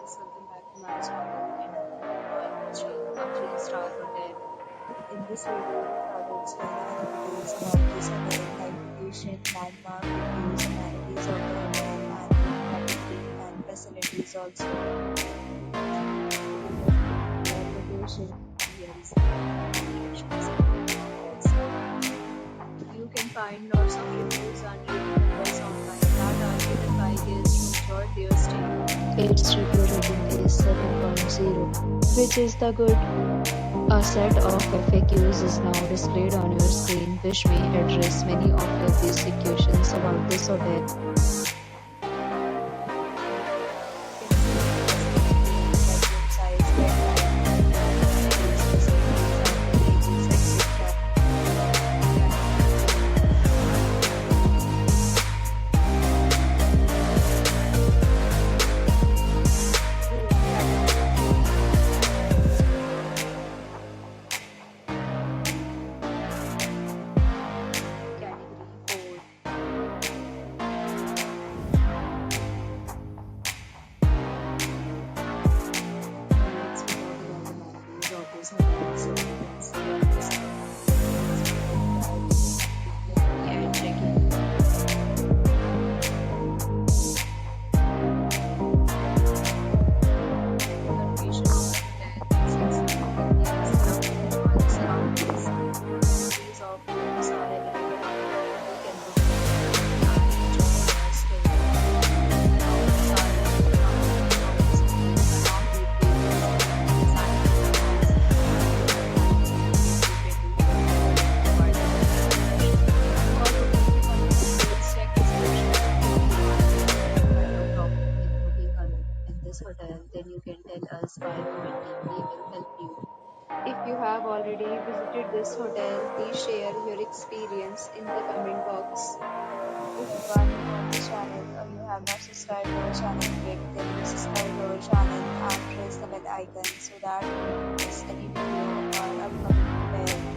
guys, welcome back to my channel and I'm watching a 3-star hotel. In this video, I will share details about this hotel, like location, landmark, reviews, amenities of the hotel, and category and facilities also. Location, here is the locations of the hotels. You can find lots of reviews and reviews online that are given by guests who enjoyed their stay. Its review rating is 7.0, which is the good. A set of FAQs is now displayed on your screen, which may address many of your basic questions about this hotel. Hotel, then you can tell us by commenting. We will help you. If you have already visited this hotel, please share your experience in the comment box. If you are new on this channel or you have not subscribed to our channel yet, then you subscribe to our channel and press the bell icon so that you don't miss any video of our upcoming hotel.